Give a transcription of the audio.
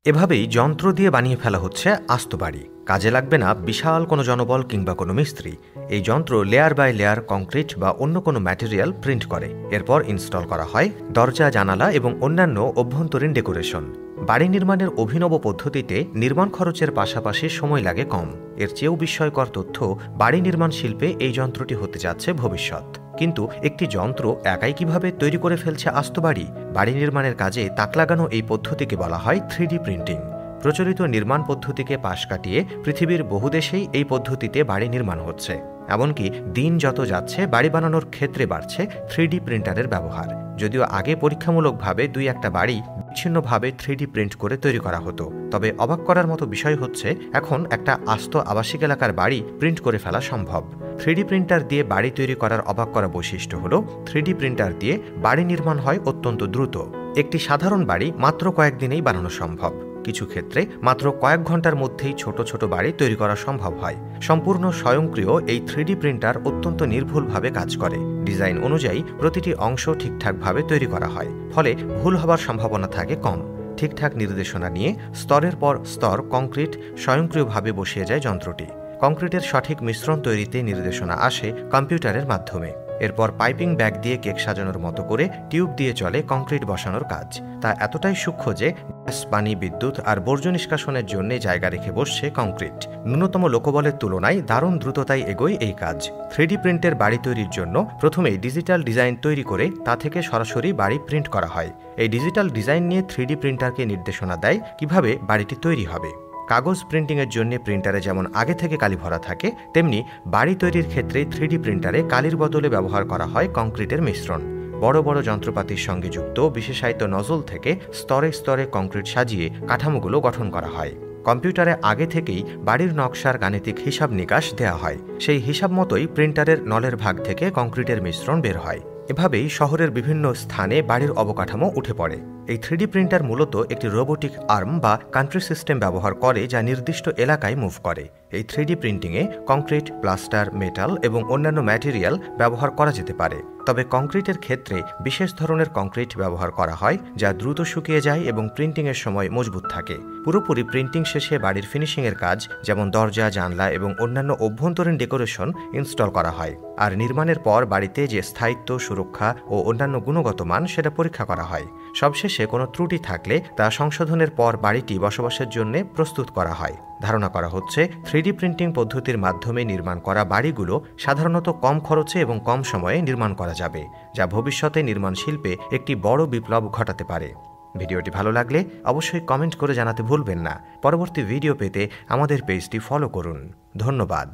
এভাবেই যন্ত্র দিয়ে বানিয়ে ফেলা হচ্ছে আস্ত বাড়ি। কাজে লাগবে না বিশাল কোনো জনবল কিংবা কোনো মিস্ত্রি। এই যন্ত্র লেয়ার বাই লেয়ার কংক্রিট বা অন্য কোনো ম্যাটেরিয়াল প্রিন্ট করে, এরপর ইনস্টল করা হয় দরজা, জানালা এবং অন্যান্য অভ্যন্তরীণ ডেকোরেশন। বাড়ি নির্মাণের অভিনব পদ্ধতিতে নির্মাণ খরচের পাশাপাশি সময় লাগে কম। এর চেয়েও বিস্ময়কর তথ্য, বাড়ি নির্মাণ শিল্পে এই যন্ত্রটি হতে যাচ্ছে ভবিষ্যৎ। কিন্তু একটি যন্ত্র একাই কিভাবে তৈরি করে ফেলছে আস্ত বাড়ি? বাড়ি নির্মাণের কাজে তাক লাগানো এই পদ্ধতিকে বলা হয় 3D প্রিন্টিং। প্রচলিত নির্মাণ পদ্ধতিকে পাশ কাটিয়ে পৃথিবীর বহু দেশেই এই পদ্ধতিতে বাড়ি নির্মাণ হচ্ছে। এমনকি দিন যত যাচ্ছে বাড়ি বানানোর ক্ষেত্রে বাড়ছে 3D প্রিন্টারের ব্যবহার। যদিও আগে পরীক্ষামূলকভাবে দুই একটা বাড়ি বিচ্ছিন্নভাবে 3D প্রিন্ট করে তৈরি করা হতো, তবে অবাক করার মতো বিষয় হচ্ছে এখন একটা আস্ত আবাসিক এলাকার বাড়ি প্রিন্ট করে ফেলা সম্ভব। 3D প্রিন্টার দিয়ে বাড়ি তৈরি করার অবাক করা বৈশিষ্ট্য হল 3D প্রিন্টার দিয়ে বাড়ি নির্মাণ হয় অত্যন্ত দ্রুত। একটি সাধারণ বাড়ি মাত্র কয়েকদিনেই বানানো সম্ভব। কিছু ক্ষেত্রে মাত্র কয়েক ঘন্টার মধ্যেই ছোট ছোট বাড়ি তৈরি করা সম্ভব হয়। সম্পূর্ণ স্বয়ংক্রিয় এই 3D প্রিন্টার অত্যন্ত নির্ভুলভাবে কাজ করে। ডিজাইন অনুযায়ী প্রতিটি অংশ ঠিকঠাকভাবে তৈরি করা হয়, ফলে ভুল হবার সম্ভাবনা থাকে কম। ঠিকঠাক নির্দেশনা নিয়ে স্তরের পর স্তর কংক্রিট স্বয়ংক্রিয়ভাবে বসিয়ে যায় যন্ত্রটি। কংক্রিটের সঠিক মিশ্রণ তৈরিতে নির্দেশনা আসে কম্পিউটারের মাধ্যমে। এরপর পাইপিং ব্যাগ দিয়ে কেক সাজানোর মতো করে টিউব দিয়ে চলে কংক্রিট বসানোর কাজ। তা এতটাই সূক্ষ্ম যে গ্যাস, পানি, বিদ্যুৎ আর বর্জ্য নিষ্কাশনের জন্য জায়গা রেখে বসছে কংক্রিট। ন্যূনতম লোকবলের তুলনায় দারুণ দ্রুততায় এগোয় এই কাজ। 3D প্রিন্টের বাড়ি তৈরির জন্য প্রথমেই ডিজিটাল ডিজাইন তৈরি করে তা থেকে সরাসরি বাড়ি প্রিন্ট করা হয়। এই ডিজিটাল ডিজাইন নিয়ে 3D প্রিন্টারকে নির্দেশনা দেয় কিভাবে বাড়িটি তৈরি হবে। কাগজ প্রিন্টিংয়ের জন্য প্রিন্টারে যেমন আগে থেকে কালি ভরা থাকে, তেমনি বাড়ি তৈরির ক্ষেত্রে 3D প্রিন্টারে কালির বদলে ব্যবহার করা হয় কংক্রিটের মিশ্রণ। বড় বড় যন্ত্রপাতির সঙ্গে যুক্ত বিশেষায়িত নজল থেকে স্তরে স্তরে কংক্রিট সাজিয়ে কাঠামোগুলো গঠন করা হয়। কম্পিউটারে আগে থেকেই বাড়ির নকশার গাণিতিক হিসাব নিকাশ দেওয়া হয়। সেই হিসাব মতোই প্রিন্টারের নলের ভাগ থেকে কংক্রিটের মিশ্রণ বের হয়। এভাবেই শহরের বিভিন্ন স্থানে বাড়ির অবকাঠামো উঠে পড়ে। এই 3D প্রিন্টার মূলত একটি রোবোটিক আর্ম বা কান্ট্রি সিস্টেম ব্যবহার করে, যা নির্দিষ্ট এলাকায় মুভ করে। এই 3D প্রিন্টিংয়ে কংক্রিট, প্লাস্টার, মেটাল এবং অন্যান্য ম্যাটেরিয়াল ব্যবহার করা যেতে পারে। তবে কংক্রিটের ক্ষেত্রে বিশেষ ধরনের কংক্রিট ব্যবহার করা হয়, যা দ্রুত শুকিয়ে যায় এবং প্রিন্টিংয়ের সময় মজবুত থাকে। পুরোপুরি প্রিন্টিং শেষে বাড়ির ফিনিশিংয়ের কাজ, যেমন দরজা, জানলা এবং অন্যান্য অভ্যন্তরীণ ডেকোরেশন ইনস্টল করা হয়। আর নির্মাণের পর বাড়িতে যে স্থায়িত্ব, সুরক্ষা ও অন্যান্য গুণগত মান সেটা পরীক্ষা করা হয়। সবশেষে কোনো ত্রুটি থাকলে তা সংশোধনের পর বাড়িটি বসবাসের জন্য প্রস্তুত করা হয়। ধারণা করা হচ্ছে 3D প্রিন্টিং পদ্ধতির মাধ্যমে নির্মাণ করা বাড়িগুলো সাধারণত কম খরচে এবং কম সময়ে নির্মাণ করা যাবে, যা ভবিষ্যতে নির্মাণ শিল্পে একটি বড় বিপ্লব ঘটাতে পারে। ভিডিওটি ভালো লাগলে অবশ্যই কমেন্ট করে জানাতে ভুলবেন না। পরবর্তী ভিডিও পেতে আমাদের পেজটি ফলো করুন। ধন্যবাদ।